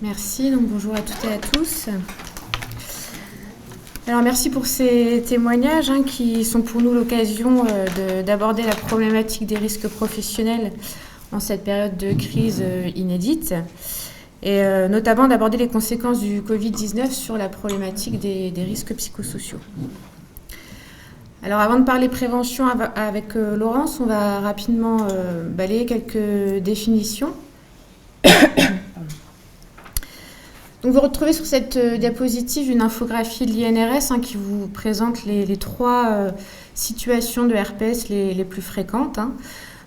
Merci, donc bonjour à toutes et à tous. Alors merci pour ces témoignages qui sont pour nous l'occasion d'aborder la problématique des risques professionnels en cette période de crise inédite et notamment d'aborder les conséquences du Covid-19 sur la problématique des risques psychosociaux. Alors avant de parler prévention avec Laurence, on va rapidement balayer quelques définitions. Donc vous retrouvez sur cette diapositive une infographie de l'INRS qui vous présente les trois situations de RPS les plus fréquentes.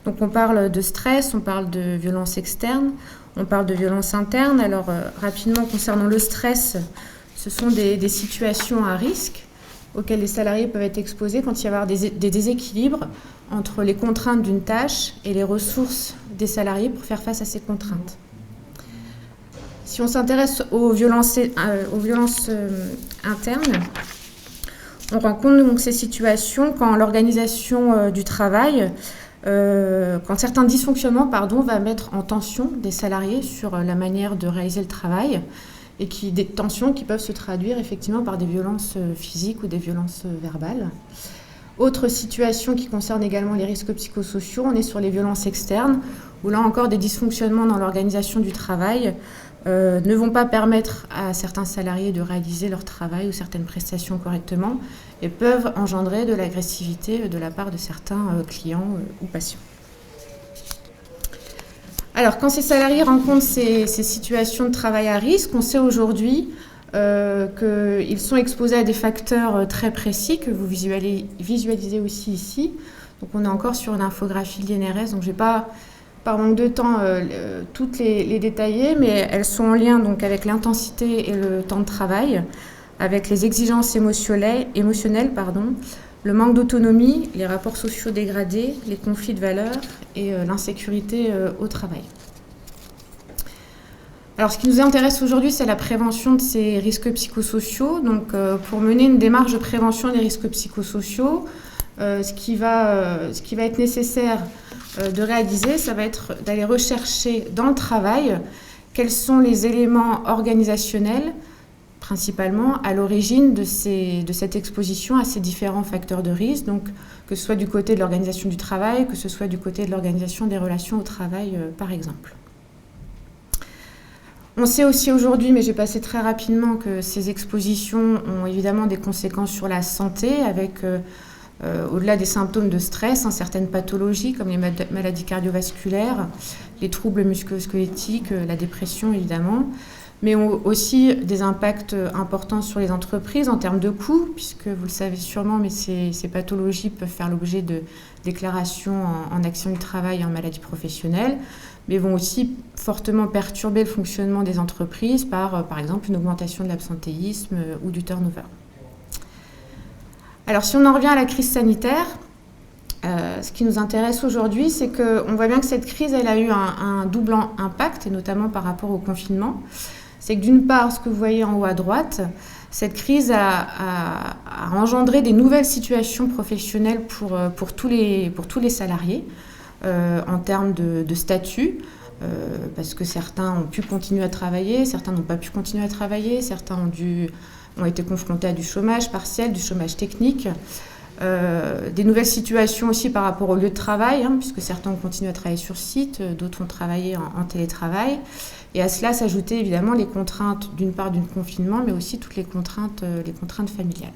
Donc on parle de stress, on parle de violence externe, on parle de violence interne. Alors rapidement concernant le stress, ce sont des situations à risque auxquelles les salariés peuvent être exposés quand il y a des déséquilibres entre les contraintes d'une tâche et les ressources des salariés pour faire face à ces contraintes. Si on s'intéresse aux violences internes, on rencontre donc ces situations quand l'organisation du travail, quand certains dysfonctionnements va mettre en tension des salariés sur la manière de réaliser le travail et des tensions qui peuvent se traduire effectivement par des violences physiques ou des violences verbales. Autre situation qui concerne également les risques psychosociaux, on est sur les violences externes, où là encore des dysfonctionnements dans l'organisation du travail ne vont pas permettre à certains salariés de réaliser leur travail ou certaines prestations correctement et peuvent engendrer de l'agressivité de la part de certains clients ou patients. Alors, quand ces salariés rencontrent ces situations de travail à risque, on sait aujourd'hui qu'ils sont exposés à des facteurs très précis que vous visualisez aussi ici. Donc, on est encore sur une infographie de l'INRS, donc je ne vais pas, par manque de temps, toutes les détailler, mais elles sont en lien donc, avec l'intensité et le temps de travail, avec les exigences émotionnelles, le manque d'autonomie, les rapports sociaux dégradés, les conflits de valeurs et l'insécurité au travail. Alors, ce qui nous intéresse aujourd'hui, c'est la prévention de ces risques psychosociaux. Donc, pour mener une démarche de prévention des risques psychosociaux, ce qui va être nécessaire de réaliser, ça va être d'aller rechercher dans le travail quels sont les éléments organisationnels, principalement à l'origine de cette exposition à ces différents facteurs de risque, donc que ce soit du côté de l'organisation du travail, que ce soit du côté de l'organisation des relations au travail, par exemple. On sait aussi aujourd'hui, mais j'ai passé très rapidement, que ces expositions ont évidemment des conséquences sur la santé, avec au-delà des symptômes de stress, certaines pathologies comme les maladies cardiovasculaires, les troubles musculo-squelettiques, la dépression évidemment, mais ont aussi des impacts importants sur les entreprises en termes de coûts, puisque vous le savez sûrement, mais ces pathologies peuvent faire l'objet de déclarations en accident du travail et en maladie professionnelle, mais vont aussi fortement perturber le fonctionnement des entreprises par exemple, une augmentation de l'absentéisme ou du turnover. Alors, si on en revient à la crise sanitaire, ce qui nous intéresse aujourd'hui, c'est qu'on voit bien que cette crise, elle a eu un double impact, et notamment par rapport au confinement. C'est que d'une part, ce que vous voyez en haut à droite, cette crise a engendré des nouvelles situations professionnelles pour tous les salariés en termes de statut, parce que certains ont pu continuer à travailler, certains n'ont pas pu continuer à travailler, certains ont été confrontés à du chômage partiel, du chômage technique, des nouvelles situations aussi par rapport au lieu de travail, puisque certains ont continué à travailler sur site, d'autres ont travaillé en télétravail. Et à cela s'ajoutaient évidemment les contraintes, d'une part du confinement, mais aussi toutes les contraintes familiales.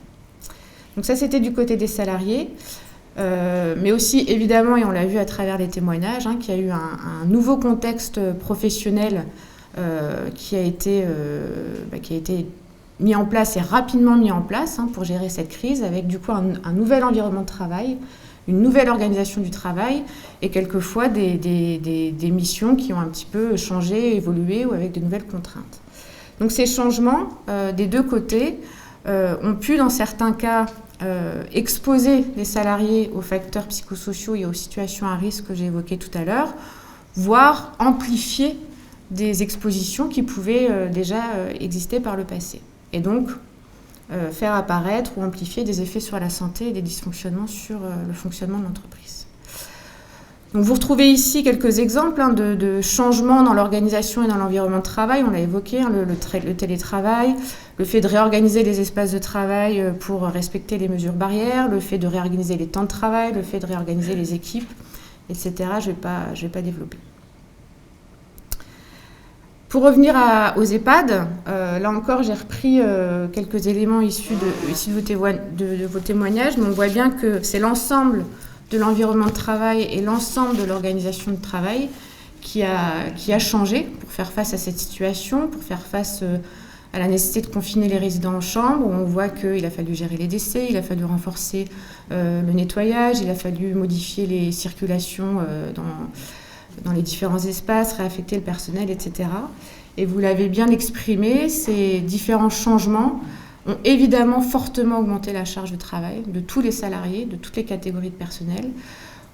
Donc ça, c'était du côté des salariés, mais aussi évidemment, et on l'a vu à travers les témoignages, qu'il y a eu un nouveau contexte professionnel qui a été mis en place et rapidement mis en place pour gérer cette crise, avec du coup un nouvel environnement de travail, une nouvelle organisation du travail et quelquefois des missions qui ont un petit peu changé, évolué ou avec de nouvelles contraintes. Donc ces changements des deux côtés ont pu dans certains cas exposer les salariés aux facteurs psychosociaux et aux situations à risque que j'ai évoquées tout à l'heure, voire amplifier des expositions qui pouvaient déjà exister par le passé. Et donc, faire apparaître ou amplifier des effets sur la santé et des dysfonctionnements sur le fonctionnement de l'entreprise. Donc vous retrouvez ici quelques exemples de changements dans l'organisation et dans l'environnement de travail. On l'a évoqué, le télétravail, le fait de réorganiser les espaces de travail pour respecter les mesures barrières, le fait de réorganiser les temps de travail, le fait de réorganiser les équipes, etc. Je vais pas développer. Pour revenir aux EHPAD, là encore j'ai repris quelques éléments issus de vos témoignages, mais on voit bien que c'est l'ensemble de l'environnement de travail et l'ensemble de l'organisation de travail qui a changé pour faire face à cette situation, pour faire face à la nécessité de confiner les résidents en chambre. On voit qu'il a fallu gérer les décès, il a fallu renforcer le nettoyage, il a fallu modifier les circulations dans les différents espaces, réaffecter le personnel, etc. Et vous l'avez bien exprimé, ces différents changements ont évidemment fortement augmenté la charge de travail de tous les salariés, de toutes les catégories de personnel,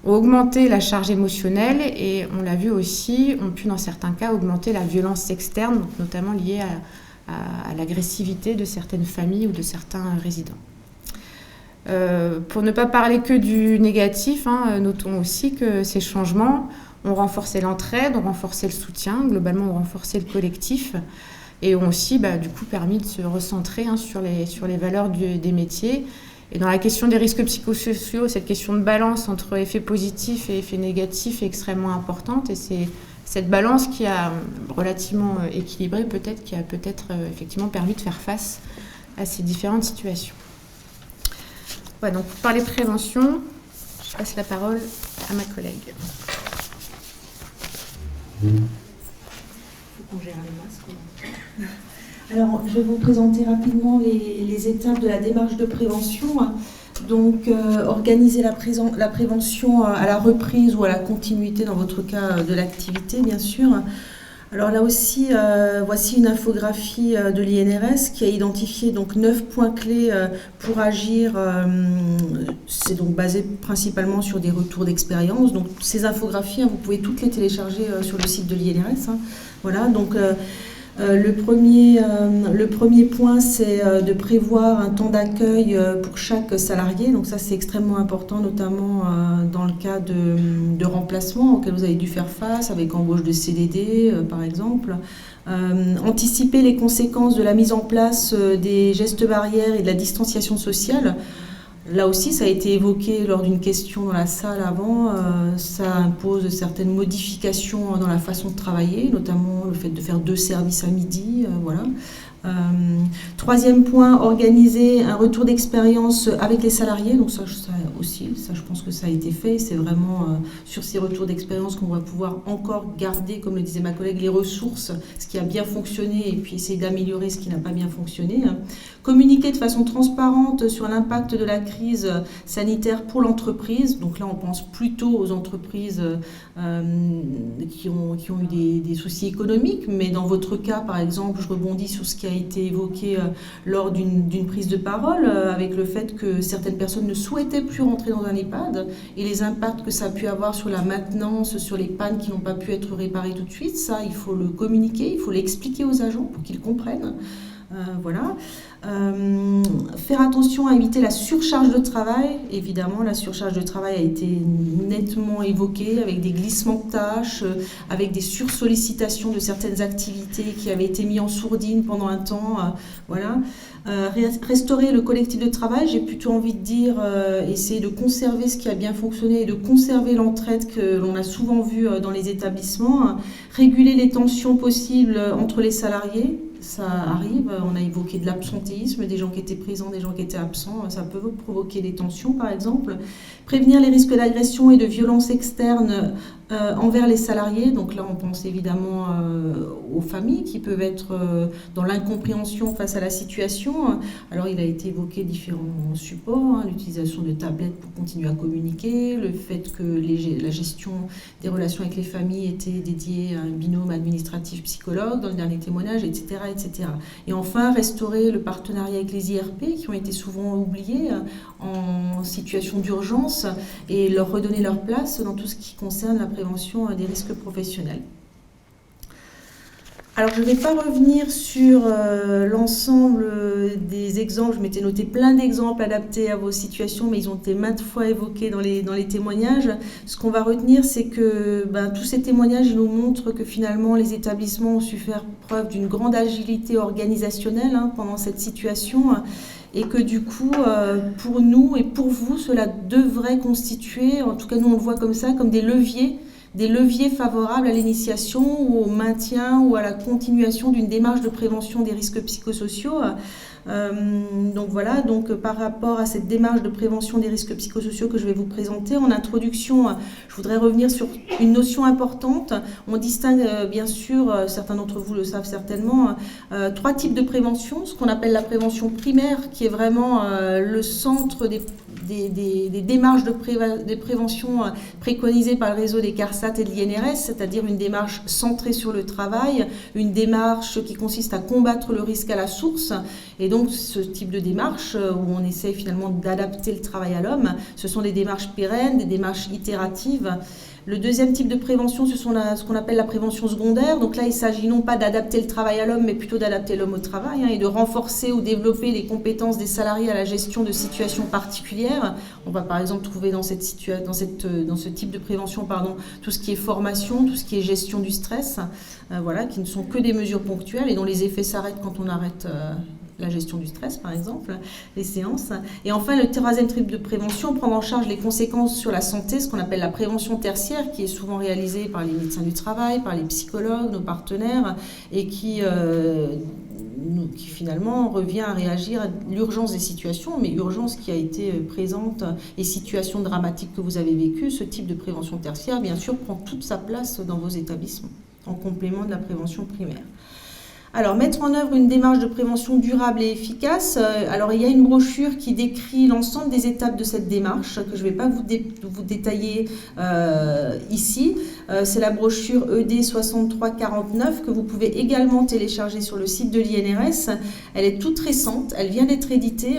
ont augmenté la charge émotionnelle et on l'a vu aussi, ont pu dans certains cas augmenter la violence externe, notamment liée à l'agressivité de certaines familles ou de certains résidents. Pour ne pas parler que du négatif, notons aussi que ces changements ont renforcé l'entraide, ont renforcé le soutien, globalement ont renforcé le collectif et ont aussi du coup permis de se recentrer sur les valeurs des métiers. Et dans la question des risques psychosociaux, cette question de balance entre effets positifs et effets négatifs est extrêmement importante et c'est cette balance qui a relativement équilibré peut-être, qui a peut-être effectivement permis de faire face à ces différentes situations. Voilà, donc pour parler prévention, je passe la parole à ma collègue. Il faut qu'on gère les masques. Alors, je vais vous présenter rapidement les étapes de la démarche de prévention. Donc, organiser la prévention à la reprise ou à la continuité, dans votre cas, de l'activité, bien sûr. Alors là aussi, voici une infographie de l'INRS qui a identifié donc 9 points clés pour agir. C'est donc basé principalement sur des retours d'expérience. Donc ces infographies, vous pouvez toutes les télécharger sur le site de l'INRS. Voilà, donc le premier point, c'est de prévoir un temps d'accueil pour chaque salarié. Donc ça, c'est extrêmement important, notamment dans le cas de remplacement auquel vous avez dû faire face, avec embauche de CDD, par exemple. Anticiper les conséquences de la mise en place des gestes barrières et de la distanciation sociale. Là aussi, ça a été évoqué lors d'une question dans la salle avant. Ça impose certaines modifications dans la façon de travailler, notamment le fait de faire 2 services à midi. Voilà. Troisième point, organiser un retour d'expérience avec les salariés. Donc ça aussi, je pense que ça a été fait. C'est vraiment sur ces retours d'expérience qu'on va pouvoir encore garder, comme le disait ma collègue, les ressources, ce qui a bien fonctionné et puis essayer d'améliorer ce qui n'a pas bien fonctionné. Communiquer de façon transparente sur l'impact de la crise sanitaire pour l'entreprise. Donc là, on pense plutôt aux entreprises qui ont eu des soucis économiques. Mais dans votre cas, par exemple, je rebondis sur ce qui a été évoqué lors d'une prise de parole, avec le fait que certaines personnes ne souhaitaient plus rentrer dans un EHPAD et les impacts que ça a pu avoir sur la maintenance, sur les pannes qui n'ont pas pu être réparées tout de suite. Ça, il faut le communiquer, il faut l'expliquer aux agents pour qu'ils comprennent. Voilà. Faire attention à éviter la surcharge de travail. Évidemment, la surcharge de travail a été nettement évoquée avec des glissements de tâches, avec des sursollicitations de certaines activités qui avaient été mises en sourdine pendant un temps. Voilà. Restaurer le collectif de travail, j'ai plutôt envie de dire essayer de conserver ce qui a bien fonctionné et de conserver l'entraide que l'on a souvent vue dans les établissements. Réguler les tensions possibles entre les salariés. Ça arrive, on a évoqué de l'absentéisme, des gens qui étaient présents, des gens qui étaient absents, ça peut provoquer des tensions par exemple. Prévenir les risques d'agression et de violence externe envers les salariés, donc là on pense évidemment aux familles qui peuvent être dans l'incompréhension face à la situation. Alors il a été évoqué différents supports, l'utilisation de tablettes pour continuer à communiquer, le fait que la gestion des relations avec les familles était dédiée à un binôme administratif-psychologue dans le dernier témoignage, etc., etc. Et enfin, restaurer le partenariat avec les IRP qui ont été souvent oubliés en situation d'urgence et leur redonner leur place dans tout ce qui concerne la prévention des risques professionnels. Alors, je ne vais pas revenir sur l'ensemble des exemples. Je m'étais noté plein d'exemples adaptés à vos situations, mais ils ont été maintes fois évoqués dans les témoignages. Ce qu'on va retenir, c'est que tous ces témoignages nous montrent que finalement, les établissements ont su faire preuve d'une grande agilité organisationnelle pendant cette situation, et que du coup, pour nous et pour vous, cela devrait constituer, en tout cas nous on le voit comme ça, comme des leviers favorables à l'initiation ou au maintien ou à la continuation d'une démarche de prévention des risques psychosociaux. Donc voilà, par rapport à cette démarche de prévention des risques psychosociaux que je vais vous présenter, en introduction, je voudrais revenir sur une notion importante. On distingue bien sûr, certains d'entre vous le savent certainement, 3 types de prévention. Ce qu'on appelle la prévention primaire, qui est vraiment le centre des démarches de prévention préconisées par le réseau des CARSAT et de l'INRS, c'est-à-dire une démarche centrée sur le travail, une démarche qui consiste à combattre le risque à la source. Et donc ce type de démarche où on essaie finalement d'adapter le travail à l'homme, ce sont des démarches pérennes, des démarches itératives. Le deuxième type de prévention, ce sont ce qu'on appelle la prévention secondaire. Donc là, il s'agit non pas d'adapter le travail à l'homme, mais plutôt d'adapter l'homme au travail et de renforcer ou développer les compétences des salariés à la gestion de situations particulières. On va par exemple trouver dans ce type de prévention tout ce qui est formation, tout ce qui est gestion du stress, qui ne sont que des mesures ponctuelles et dont les effets s'arrêtent quand on arrête la gestion du stress, par exemple, les séances. Et enfin, le troisième type de prévention, prendre en charge les conséquences sur la santé, ce qu'on appelle la prévention tertiaire, qui est souvent réalisée par les médecins du travail, par les psychologues, nos partenaires, et qui finalement revient à réagir à l'urgence des situations, mais urgence qui a été présente et situation dramatique que vous avez vécue. Ce type de prévention tertiaire, bien sûr, prend toute sa place dans vos établissements, en complément de la prévention primaire. Alors, mettre en œuvre une démarche de prévention durable et efficace. Alors, il y a une brochure qui décrit l'ensemble des étapes de cette démarche, que je ne vais pas vous détailler ici. C'est la brochure ED 6349 que vous pouvez également télécharger sur le site de l'INRS. Elle est toute récente, elle vient d'être éditée.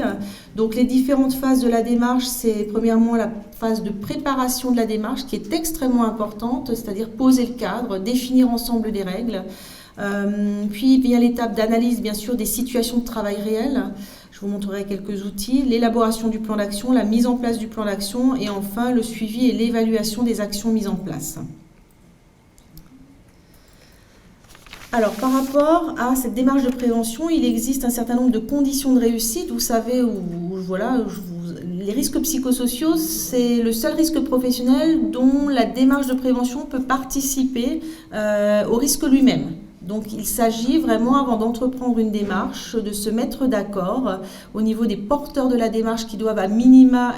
Donc, les différentes phases de la démarche, c'est premièrement la phase de préparation de la démarche qui est extrêmement importante, c'est-à-dire poser le cadre, définir ensemble des règles. Puis il y a l'étape d'analyse bien sûr des situations de travail réelles. Je vous montrerai quelques outils, l'élaboration du plan d'action, la mise en place du plan d'action et enfin le suivi et l'évaluation des actions mises en place. Alors par rapport à cette démarche de prévention, il existe un certain nombre de conditions de réussite. Vous savez, les risques psychosociaux, c'est le seul risque professionnel dont la démarche de prévention peut participer au risque lui-même. Donc il s'agit vraiment, avant d'entreprendre une démarche, de se mettre d'accord au niveau des porteurs de la démarche qui doivent à minima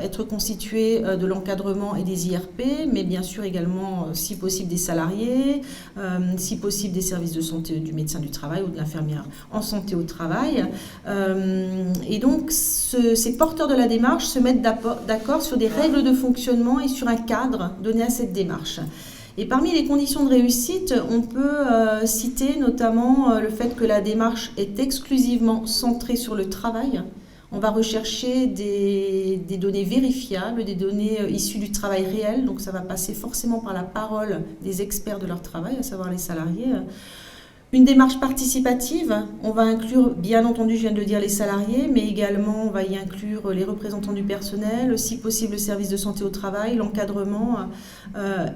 être constitués de l'encadrement et des IRP, mais bien sûr également, si possible, des salariés, si possible des services de santé du médecin du travail ou de l'infirmière en santé au travail. Et donc ces porteurs de la démarche se mettent d'accord sur des règles de fonctionnement et sur un cadre donné à cette démarche. Et parmi les conditions de réussite, on peut citer notamment le fait que la démarche est exclusivement centrée sur le travail. On va rechercher des données vérifiables, des données issues du travail réel, donc ça va passer forcément par la parole des experts de leur travail, à savoir les salariés. Une démarche participative, on va inclure, bien entendu, je viens de le dire, les salariés, mais également on va y inclure les représentants du personnel, si possible le service de santé au travail, l'encadrement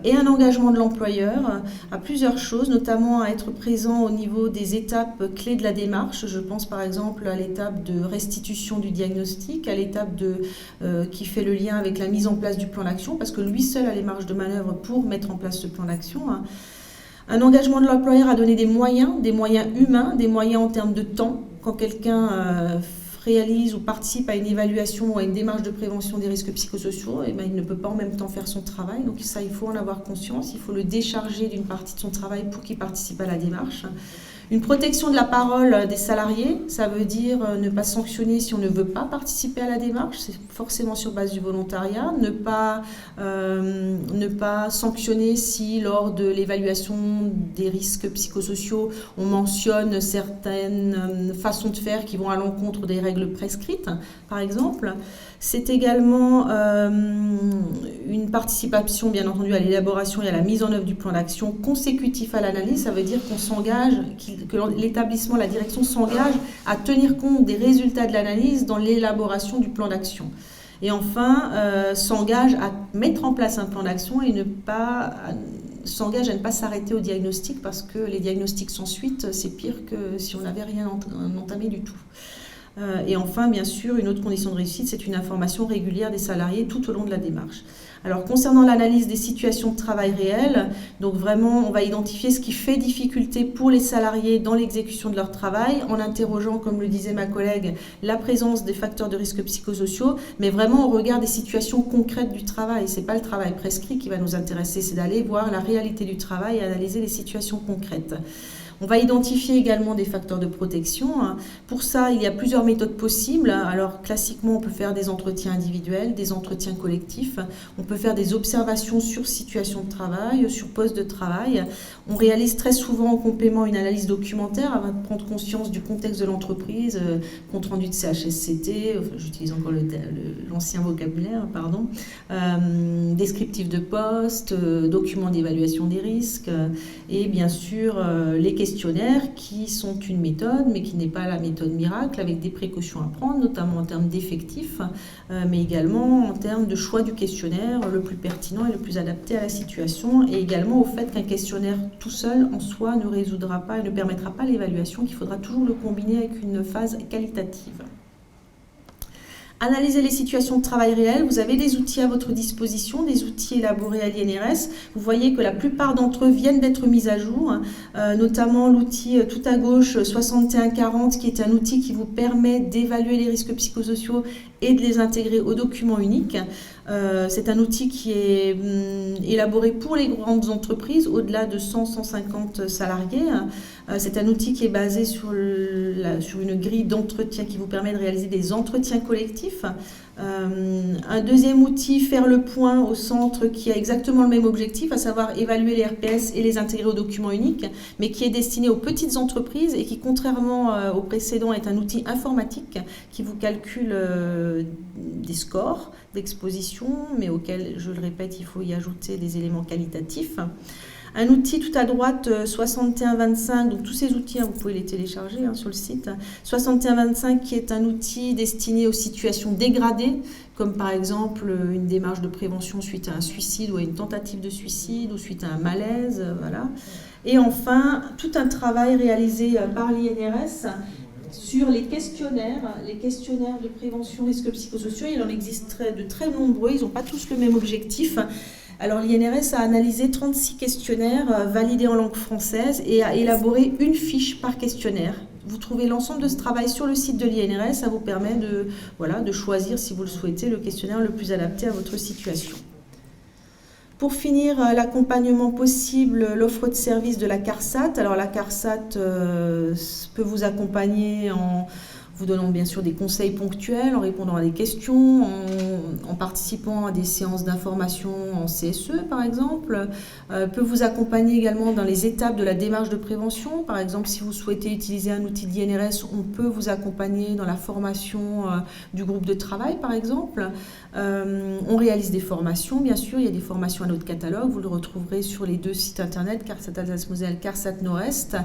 et un engagement de l'employeur à plusieurs choses, notamment à être présent au niveau des étapes clés de la démarche. Je pense par exemple à l'étape de restitution du diagnostic, à l'étape qui fait le lien avec la mise en place du plan d'action, parce que lui seul a les marges de manœuvre pour mettre en place ce plan d'action. Un engagement de l'employeur à donner des moyens humains, des moyens en termes de temps. Quand quelqu'un réalise ou participe à une évaluation ou à une démarche de prévention des risques psychosociaux, il ne peut pas en même temps faire son travail. Donc ça, il faut en avoir conscience. Il faut le décharger d'une partie de son travail pour qu'il participe à la démarche. Une protection de la parole des salariés, ça veut dire ne pas sanctionner si on ne veut pas participer à la démarche, c'est forcément sur base du volontariat, ne pas sanctionner si lors de l'évaluation des risques psychosociaux, on mentionne certaines façons de faire qui vont à l'encontre des règles prescrites, par exemple. C'est également une participation, bien entendu, à l'élaboration et à la mise en œuvre du plan d'action consécutif à l'analyse. Ça veut dire qu'on s'engage, que l'établissement, la direction s'engage à tenir compte des résultats de l'analyse dans l'élaboration du plan d'action. Et enfin, s'engage à mettre en place un plan d'action et s'engage à ne pas s'arrêter au diagnostic parce que les diagnostics sans suite, c'est pire que si on n'avait rien entamé du tout. Et enfin, bien sûr, une autre condition de réussite, c'est une information régulière des salariés tout au long de la démarche. Alors, concernant l'analyse des situations de travail réelles, donc vraiment, on va identifier ce qui fait difficulté pour les salariés dans l'exécution de leur travail, en interrogeant, comme le disait ma collègue, la présence des facteurs de risque psychosociaux, mais vraiment au regard des situations concrètes du travail. C'est pas le travail prescrit qui va nous intéresser, c'est d'aller voir la réalité du travail et analyser les situations concrètes. On va identifier également des facteurs de protection. Pour ça, il y a plusieurs méthodes possibles. Alors, classiquement, on peut faire des entretiens individuels, des entretiens collectifs. On peut faire des observations sur situation de travail, sur poste de travail. On réalise très souvent en complément une analyse documentaire afin de prendre conscience du contexte de l'entreprise, compte rendu de CHSCT, j'utilise encore l'ancien vocabulaire, pardon, descriptif de poste, documents d'évaluation des risques et bien sûr les questionnaires qui sont une méthode, mais qui n'est pas la méthode miracle, avec des précautions à prendre, notamment en termes d'effectifs, mais également en termes de choix du questionnaire le plus pertinent et le plus adapté à la situation, et également au fait qu'un questionnaire tout seul, en soi, ne résoudra pas et ne permettra pas l'évaluation, qu'il faudra toujours le combiner avec une phase qualitative. Analyser les situations de travail réelles, vous avez des outils à votre disposition, des outils élaborés à l'INRS. Vous voyez que la plupart d'entre eux viennent d'être mis à jour, notamment l'outil tout à gauche 6140 qui est un outil qui vous permet d'évaluer les risques psychosociaux et de les intégrer au document unique. C'est un outil qui est élaboré pour les grandes entreprises, au-delà de 100-150 salariés. C'est un outil qui est basé sur une grille d'entretien qui vous permet de réaliser des entretiens collectifs. Un deuxième outil, Faire le point au centre, qui a exactement le même objectif, à savoir évaluer les RPS et les intégrer au document unique, mais qui est destiné aux petites entreprises et qui, contrairement au précédent, est un outil informatique qui vous calcule des scores d'exposition, mais auxquels, je le répète, il faut y ajouter des éléments qualitatifs. Un outil tout à droite, 6125, donc tous ces outils, vous pouvez les télécharger sur le site. 6125 qui est un outil destiné aux situations dégradées, comme par exemple une démarche de prévention suite à un suicide ou à une tentative de suicide ou suite à un malaise, voilà. Et enfin, tout un travail réalisé par l'INRS sur les questionnaires de prévention risques psychosociaux. Il en existe de très nombreux, ils n'ont pas tous le même objectif. Alors l'INRS a analysé 36 questionnaires validés en langue française et a élaboré une fiche par questionnaire. Vous trouvez l'ensemble de ce travail sur le site de l'INRS, ça vous permet de choisir, si vous le souhaitez, le questionnaire le plus adapté à votre situation. Pour finir, l'accompagnement possible, l'offre de service de la CARSAT. Alors la CARSAT peut vous accompagner en vous donnant bien sûr des conseils ponctuels, en répondant à des questions, en participant à des séances d'information en CSE par exemple, peut vous accompagner également dans les étapes de la démarche de prévention. Par exemple, si vous souhaitez utiliser un outil de l'INRS, on peut vous accompagner dans la formation du groupe de travail par exemple. On réalise des formations, bien sûr, il y a des formations à notre catalogue, vous le retrouverez sur les deux sites internet, CARSAT Alsace-Moselle, CARSAT Nord-Est,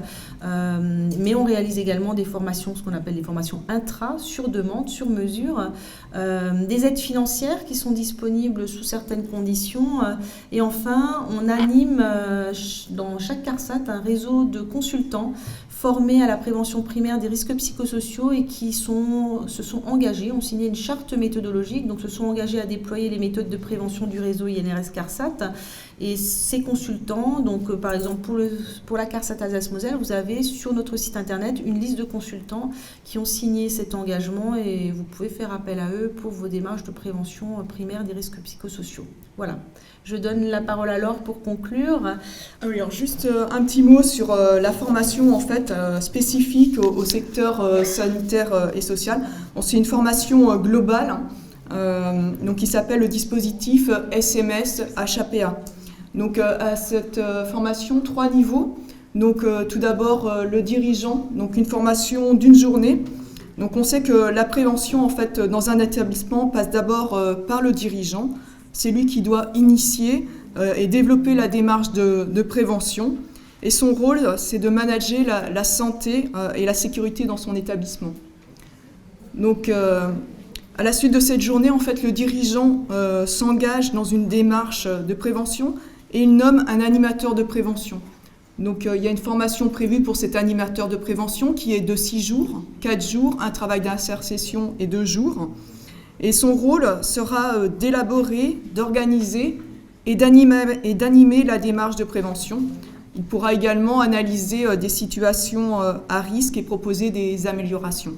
mais on réalise également des formations, ce qu'on appelle des formations intra, sur demande, sur mesure, des aides financières qui sont disponibles sous certaines conditions, et enfin on anime dans chaque CARSAT un réseau de consultants formés à la prévention primaire des risques psychosociaux et qui se sont engagés, ont signé une charte méthodologique, donc se sont engagés à déployer les méthodes de prévention du réseau INRS CARSAT. Et ces consultants, donc par exemple pour la CARSAT Alsace-Moselle, vous avez sur notre site internet une liste de consultants qui ont signé cet engagement et vous pouvez faire appel à eux pour vos démarches de prévention primaire des risques psychosociaux. Voilà. Je donne la parole à Laure pour conclure. Alors juste un petit mot sur la formation en fait fait spécifique au secteur sanitaire et social. Bon, c'est une formation globale, donc qui s'appelle le dispositif SMS HAPA. Donc à cette formation, 3 niveaux. Donc tout d'abord le dirigeant, donc une formation d'1 journée. Donc on sait que la prévention en fait dans un établissement passe d'abord par le dirigeant. C'est lui qui doit initier et développer la démarche de prévention. Et son rôle, c'est de manager la santé et la sécurité dans son établissement. Donc à la suite de cette journée, en fait, le dirigeant s'engage dans une démarche de prévention et il nomme un animateur de prévention. Donc il y a une formation prévue pour cet animateur de prévention qui est de 6 jours, 4 jours, un travail d'insertion et 2 jours. Et son rôle sera d'élaborer, d'organiser et d'animer la démarche de prévention. Il pourra également analyser des situations à risque et proposer des améliorations.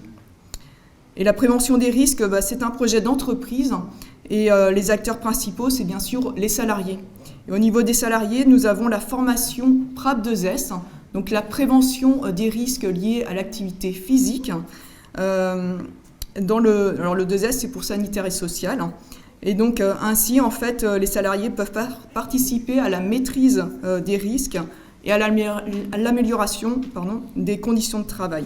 Et la prévention des risques, c'est un projet d'entreprise et les acteurs principaux, c'est bien sûr les salariés. Et au niveau des salariés, nous avons la formation PRAP2S, donc la prévention des risques liés à l'activité physique. Alors le 2S, c'est pour sanitaire et social. Et donc ainsi, en fait, les salariés peuvent participer à la maîtrise des risques et à l'amélioration des conditions de travail.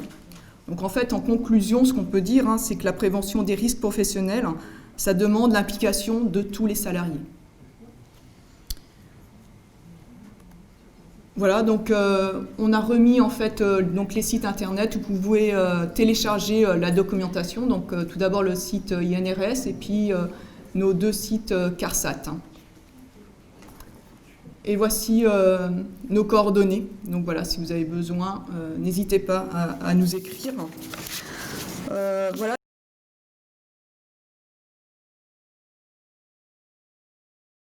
Donc en fait, en conclusion, ce qu'on peut dire, c'est que la prévention des risques professionnels, ça demande l'implication de tous les salariés. Voilà, donc on a remis en fait donc les sites internet où vous pouvez télécharger la documentation. Donc tout d'abord le site INRS et puis nos 2 sites CARSAT. Et voici nos coordonnées. Donc voilà, si vous avez besoin, n'hésitez pas à nous écrire. Voilà,